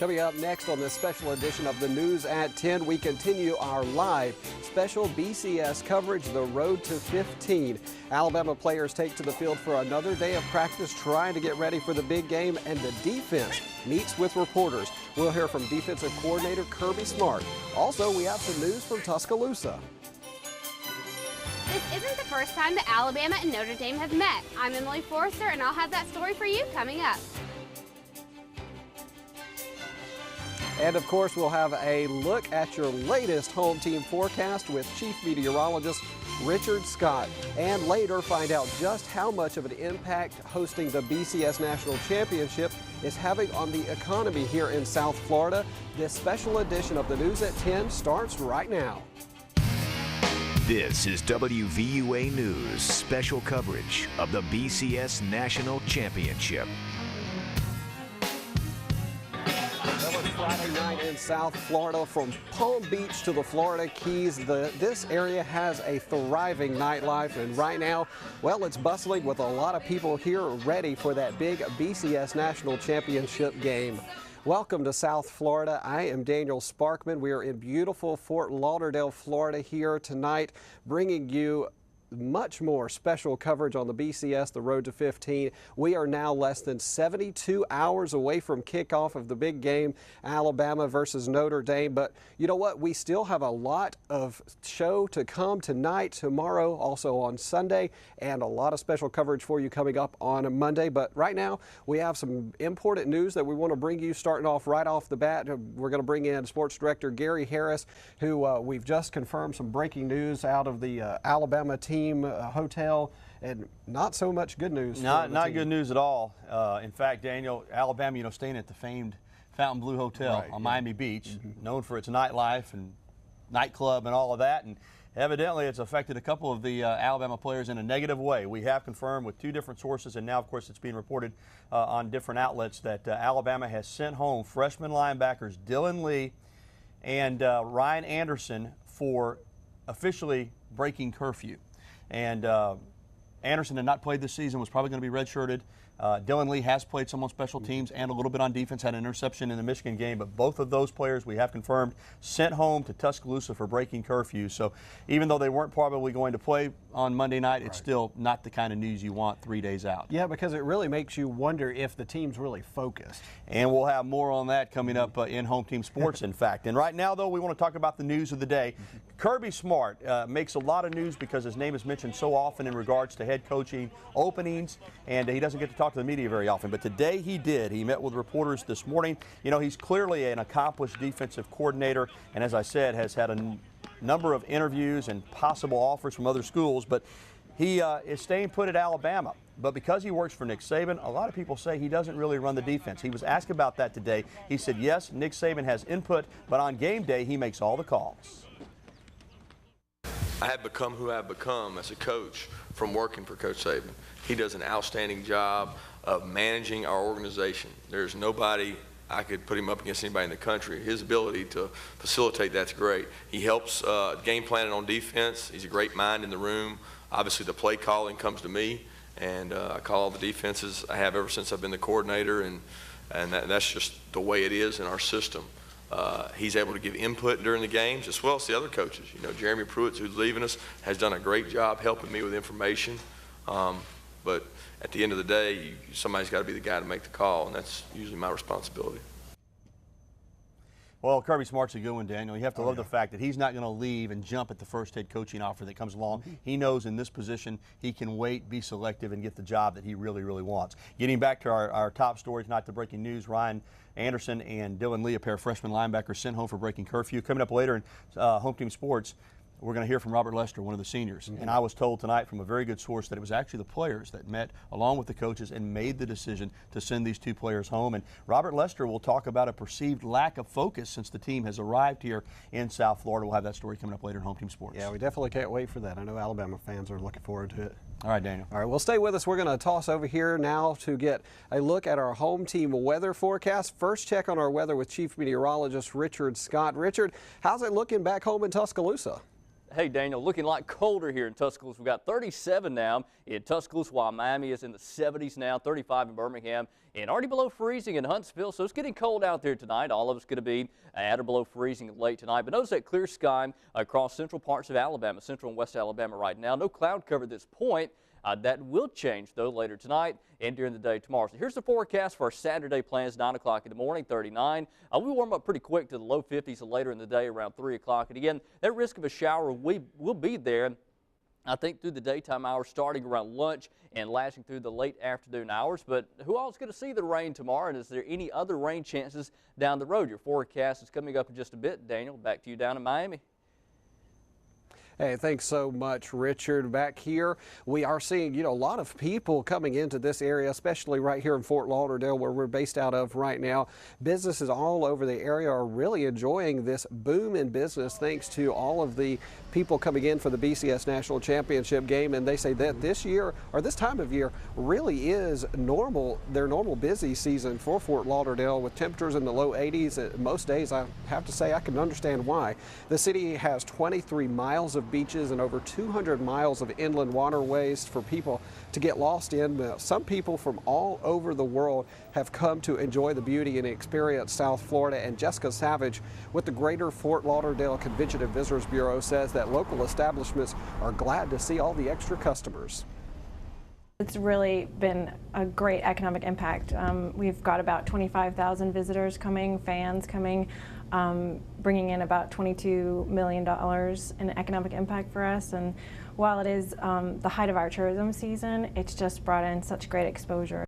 Coming up next on this special edition of the News at 10, we continue our live special BCS coverage, The Road to 15. Alabama players take to the field for another day of practice trying to get ready for the big game, and the defense meets with reporters. We'll hear from defensive coordinator Kirby Smart. Also, we have some news from Tuscaloosa. This isn't the first time that Alabama and Notre Dame have met. I'm Emily Forrester, and I'll have that story for you coming up. And of course, we'll have a look at your latest home team forecast with Chief Meteorologist Richard Scott. And later, find out just how much of an impact hosting the BCS National Championship is having on the economy here in South Florida. This special edition of the News at 10 starts right now. This is WVUA News special coverage of the BCS National Championship. Friday night in South Florida, from Palm Beach to the Florida Keys. This area has a thriving nightlife, and right now, well, it's bustling with a lot of people here ready for that big BCS National Championship game. Welcome to South Florida. I am Daniel Sparkman. We are in beautiful Fort Lauderdale, Florida here tonight, bringing you much more special coverage on the BCS, the Road to 15. We are now less than 72 hours away from kickoff of the big game, Alabama versus Notre Dame. But you know what? We still have a lot of show to come tonight, tomorrow, also on Sunday, and a lot of special coverage for you coming up on Monday. But right now, we have some important news that we want to bring you starting off right off the bat. We're going to bring in Sports Director Gary Harris, who we've just confirmed some breaking news out of the Alabama team hotel, and not so much good news. Not good news at all. In fact, Daniel, Alabama, staying at the famed Fontainebleau Hotel on Miami Beach, known for its nightlife and nightclub and all of that, and evidently it's affected a couple of the Alabama players in a negative way. We have confirmed with two different sources, and now, of course, it's being reported on different outlets that Alabama has sent home freshman linebackers Dylan Lee and Ryan Anderson for officially breaking curfew. And Anderson had not played this season, was probably going to be redshirted. Dylan Lee has played some on special teams and a little bit on defense, had an interception in the Michigan game, but both of those players we have confirmed sent home to Tuscaloosa for breaking curfew. So even though they weren't probably going to play on Monday night, it's still not the kind of news you want 3 days out. Yeah, because it really makes you wonder if the team's really focused. And we'll have more on that coming up in Home Team Sports, in fact. And right now, though, we want to talk about the news of the day. Kirby Smart makes a lot of news because his name is mentioned so often in regards to head coaching openings, and he doesn't get to talk to the media very often. But today he did. He met with reporters this morning. He's clearly an accomplished defensive coordinator, and as I said, has had a number of interviews and possible offers from other schools, but he is staying put at Alabama. But because he works for Nick Saban, a lot of people say he doesn't really run the defense. He was asked about that today. He said, yes, Nick Saban has input, but on game day, he makes all the calls. I have become who I've become as a coach from working for Coach Saban. He does an outstanding job of managing our organization. There's nobody I could put him up against anybody in the country. His ability to facilitate that's great. He helps game planning on defense. He's a great mind in the room. Obviously, the play calling comes to me, and I call all the defenses. I have ever since I've been the coordinator, and that's just the way it is in our system. He's able to give input during the games as well as the other coaches. Jeremy Pruitt, who's leaving us, has done a great job helping me with information. But at the end of the day, somebody's got to be the guy to make the call, and that's usually my responsibility. Well, Kirby Smart's a good one, Daniel. You have to love the fact that he's not going to leave and jump at the first head coaching offer that comes along. He knows in this position he can wait, be selective, and get the job that he really, really wants. Getting back to our top stories, not the breaking news, Ryan Anderson and Dylan Lee, a pair of freshman linebackers, sent home for breaking curfew. Coming up later in Home Team Sports, we're going to hear from Robert Lester, one of the seniors. And I was told tonight from a very good source that it was actually the players that met along with the coaches and made the decision to send these two players home. And Robert Lester will talk about a perceived lack of focus since the team has arrived here in South Florida. We'll have that story coming up later in Home Team Sports. Yeah, we definitely can't wait for that. I know Alabama fans are looking forward to it. All right, Daniel. All right, well, stay with us. We're going to toss over here now to get a look at our home team weather forecast. First check on our weather with Chief Meteorologist Richard Scott. Richard, how's it looking back home in Tuscaloosa? Hey, Daniel, looking like colder here in Tuscaloosa. We've got 37 now in Tuscaloosa, while Miami is in the 70s now, 35 in Birmingham, and already below freezing in Huntsville. So it's getting cold out there tonight. All of it's going to be at or below freezing late tonight. But notice that clear sky across central parts of Alabama, central and west Alabama right now. No cloud cover at this point. That will change, though, later tonight and during the day tomorrow. So here's the forecast for our Saturday plans, 9 o'clock in the morning, 39. We warm up pretty quick to the low 50s later in the day around 3 o'clock. And again, that risk of a shower will be there, I think, through the daytime hours, starting around lunch and lasting through the late afternoon hours. But who all is going to see the rain tomorrow, and is there any other rain chances down the road? Your forecast is coming up in just a bit. Daniel, back to you down in Miami. Hey, thanks so much, Richard. Back here, we are seeing, a lot of people coming into this area, especially right here in Fort Lauderdale, where we're based out of right now. Businesses all over the area are really enjoying this boom in business thanks to all of the people coming in for the BCS National Championship game. And they say that this year, or this time of year, really is their normal busy season for Fort Lauderdale, with temperatures in the low 80s. Most days, I have to say, I can understand why. The city has 23 miles of beaches and over 200 miles of inland waterways for people to get lost in. Some people from all over the world have come to enjoy the beauty and experience South Florida. And Jessica Savage with the Greater Fort Lauderdale Convention and Visitors Bureau says that local establishments are glad to see all the extra customers. It's really been a great economic impact. We've got about 25,000 visitors coming, fans coming, bringing in about $22 million in economic impact for us. And while it is the height of our tourism season, it's just brought in such great exposure.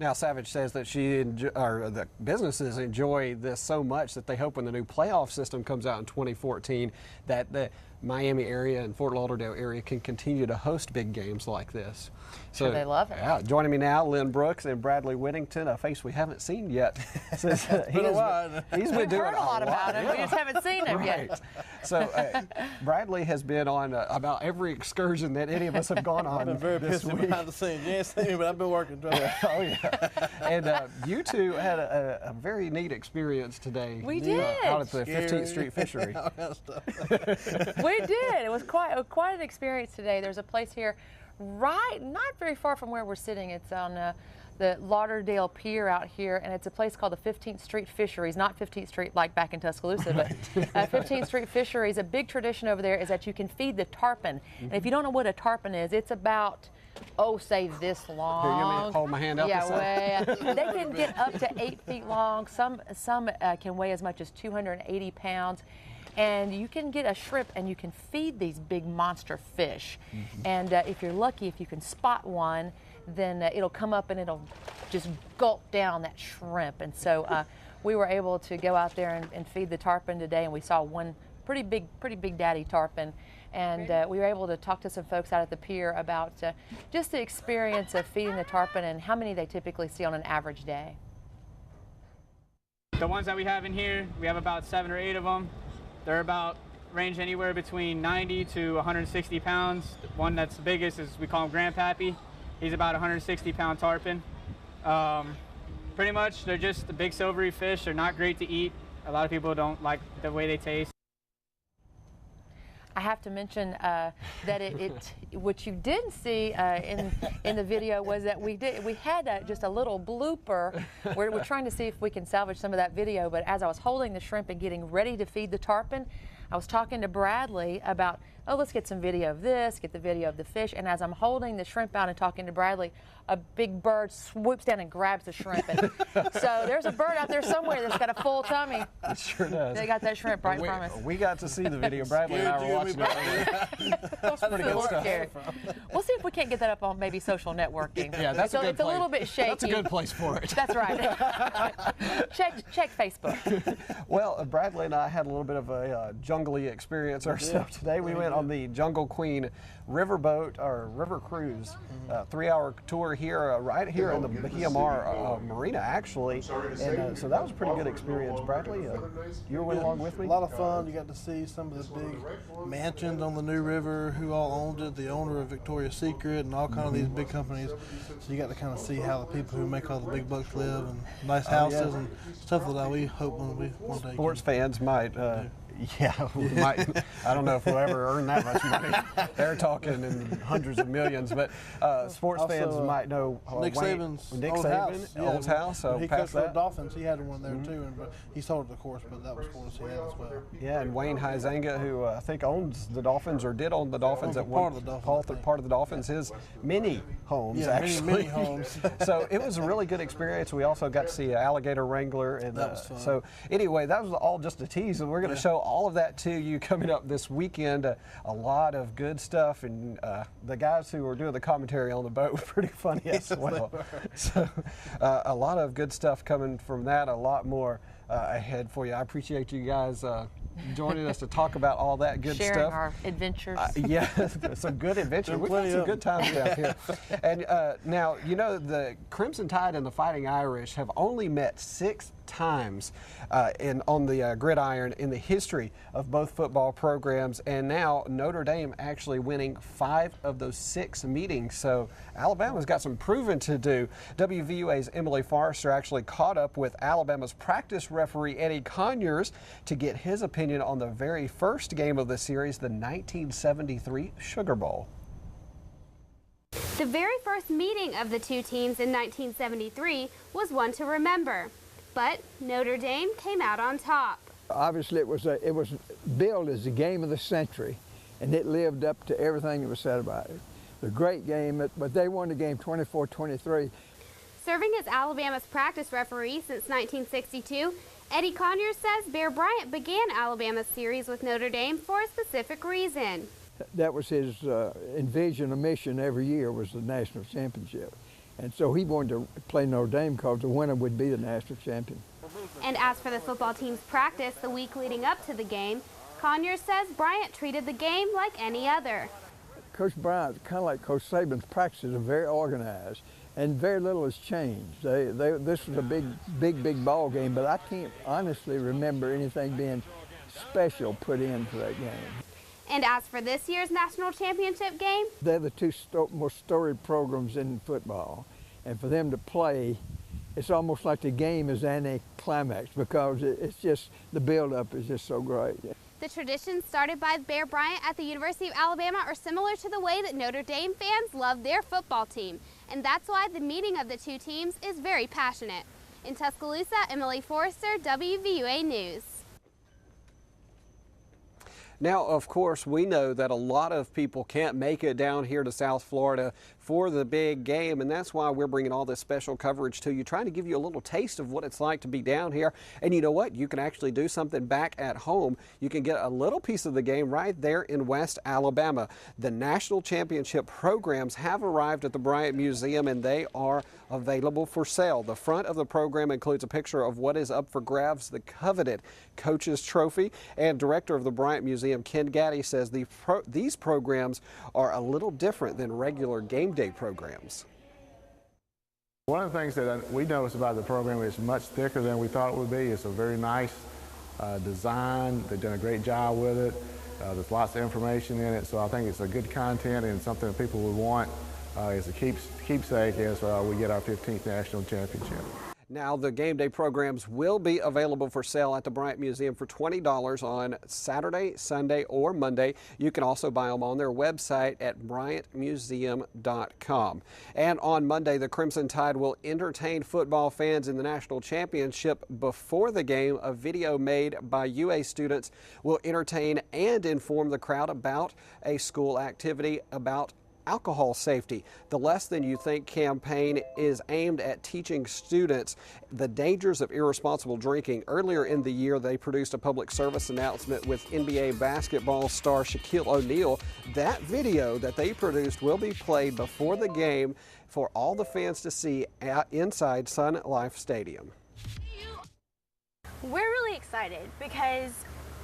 Now, Savage says that the businesses enjoy this so much that they hope when the new playoff system comes out in 2014 that the Miami area and Fort Lauderdale area can continue to host big games like this. So they love it. Yeah, joining me now, Lynn Brooks and Bradley Whittington, a face we haven't seen yet. Since, he's been doing heard a lot about him. Yeah. We just haven't seen him yet. So Bradley has been on about every excursion that any of us have gone on. I've been very pissed behind the scenes. You ain't seen me, but I've been working. Oh yeah. And you two had a very neat experience today. We did. Out at the 15th Street Fishery. We did. It was quite an experience today. There's a place here not very far from where we're sitting. It's on the Lauderdale Pier out here, and it's a place called the 15th Street Fisheries, not 15th Street like back in Tuscaloosa, but 15th Street Fisheries. A big tradition over there is that you can feed the tarpon. And if you don't know what a tarpon is, it's about, say this long. Here, you want me to hold my hand up? Yeah, they can get up to 8 feet long. Some can weigh as much as 280 pounds. And you can get a shrimp and you can feed these big monster fish. And if you're lucky, if you can spot one, then it'll come up and it'll just gulp down that shrimp. And so we were able to go out there and feed the tarpon today, and we saw one pretty big daddy tarpon. And we were able to talk to some folks out at the pier about just the experience of feeding the tarpon and how many they typically see on an average day. The ones that we have in here, we have about 7 or 8 of them. They're about range anywhere between 90 to 160 pounds. The one that's the biggest is, we call him Grandpappy. He's about 160 pound tarpon. Pretty much they're just the big silvery fish. They're not great to eat. A lot of people don't like the way they taste. I have to mention that what you didn't see in the video was that we had just a little blooper. We're trying to see if we can salvage some of that video, but as I was holding the shrimp and getting ready to feed the tarpon, I was talking to Bradley about, let's get some video of this, get the video of the fish, and as I'm holding the shrimp out and talking to Bradley, a big bird swoops down and grabs the shrimp. And so there's a bird out there somewhere that's got a full tummy. It sure does. They got that shrimp right from us. We got to see the video. Bradley and I were watching it. That's pretty good stuff. We'll see if we can't get that up on maybe social networking. Yeah, that's a good place. It's a little bit shaky. That's a good place for it. That's right. check Facebook. Well, Bradley and I had a little bit of a jungly experience ourselves today. We went on the Jungle Queen riverboat or river cruise, 3-hour tour here, right here in the Bahia Mar Marina, actually. And so that was a pretty good experience. Bradley, you went along with me? A lot of fun. You got to see some of the big mansions on the New River, who all owned it, the owner of Victoria's Secret and all kind of these big companies. So you got to kind of see how the people who make all the big bucks live, and nice houses and stuff that we hope one day. Sports fans might Yeah, we might. I don't know if we'll ever earn that much money. They're talking in hundreds of millions, but sports also, fans might know Nick Saban's old house. Old house. So he past coached for the that. Dolphins. He had one there too, but he sold it, of course. But that was cool to see that as well. Yeah, and Wayne Huizenga, who I think owns the Dolphins or did own the Dolphins at one part of the Dolphins, his mini homes actually. Mini homes. So it was a really good experience. We also got to see an alligator wrangler, and that was fun. So anyway, that was all just a tease, and we're going to show all of that to you coming up this weekend. A lot of good stuff, and the guys who were doing the commentary on the boat were pretty funny as well. So a lot of good stuff coming from that, a lot more ahead for you. I appreciate you guys joining us to talk about all that good Sharing stuff. our adventures. Yeah, some good adventures. We've had some good times down here. And now, you know, the Crimson Tide and the Fighting Irish have only met 6 times on the gridiron in the history of both football programs, and now Notre Dame actually winning 5 of those 6 meetings. So Alabama's got some proving to do. WVUA's Emily Forrester actually caught up with Alabama's practice referee Eddie Conyers to get his opinion on the very first game of the series, the 1973 Sugar Bowl. The very first meeting of the two teams in 1973 was one to remember. But Notre Dame came out on top. Obviously, it was billed as the game of the century, and it lived up to everything that was said about it. It was a great game, but they won the game 24-23. Serving as Alabama's practice referee since 1962, Eddie Conyers says Bear Bryant began Alabama's series with Notre Dame for a specific reason. That was his envision, a mission every year was the national championship. And so he wanted to play Notre Dame because the winner would be the national champion. And as for the football team's practice the week leading up to the game, Conyers says Bryant treated the game like any other. Coach Bryant, kind of like Coach Saban's practices, are very organized, and very little has changed. This was a big ball game, but I can't honestly remember anything being special put into that game. And as for this year's national championship game, they're the two most storied programs in football. And for them to play, it's almost like the game is anticlimax because it's just, the build-up is just so great. The traditions started by Bear Bryant at the University of Alabama are similar to the way that Notre Dame fans love their football team. And that's why the meeting of the two teams is very passionate. In Tuscaloosa, Emily Forrester, WVUA News. Now, of course, we know that a lot of people can't make it down here to South Florida for the big game, and that's why we're bringing all this special coverage to you, trying to give you a little taste of what it's like to be down here. And you know what? You can actually do something back at home. You can get a little piece of the game right there in West Alabama. The national championship programs have arrived at the Bryant Museum, and they are available for sale. The front of the program includes a picture of what is up for grabs, the coveted Coach's Trophy, and director of the Bryant Museum, Ken Gaddy, says these programs are a little different than regular game day programs. One of the things that we noticed about the program is much thicker than we thought it would be. It's a very nice design. They've done a great job with it. There's lots of information in it, so I think it's a good content and something that people would want as a keepsake as we get our 15th national championship. Now, the game day programs will be available for sale at the Bryant Museum for $20 on Saturday, Sunday, or Monday. You can also buy them on their website at bryantmuseum.com. And on Monday, the Crimson Tide will entertain football fans in the national championship. Before the game, a video made by UA students will entertain and inform the crowd about a school activity about alcohol safety. The Less Than You Think campaign is aimed at teaching students the dangers of irresponsible drinking. Earlier in the year, they produced a public service announcement with NBA basketball star Shaquille O'Neal. That video that they produced will be played before the game for all the fans to see inside Sun Life Stadium. We're really excited because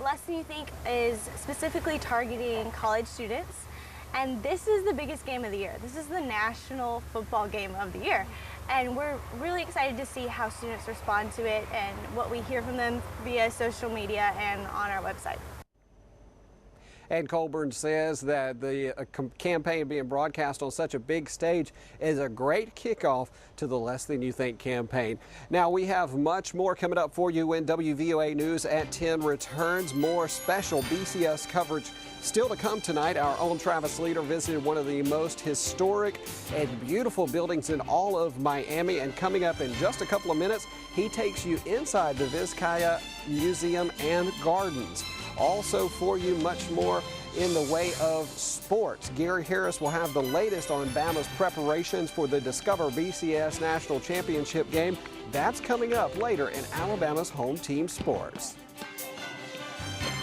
Less Than You Think is specifically targeting college students. And this is the biggest game of the year. This is the national football game of the year. And we're really excited to see how students respond to it and what we hear from them via social media and on our website. And Colburn says that the campaign being broadcast on such a big stage is a great kickoff to the Less Than You Think campaign. Now, we have much more coming up for you when WVUA News at 10 returns. More special BCS coverage still to come tonight. Our own Travis Leader visited one of the most historic and beautiful buildings in all of Miami. And coming up in just a couple of minutes, he takes you inside the Vizcaya Museum and Gardens. Also for you, much more in the way of sports. Gary Harris will have the latest on Bama's preparations for the Discover BCS National Championship game. That's coming up later in Alabama's Home Team Sports.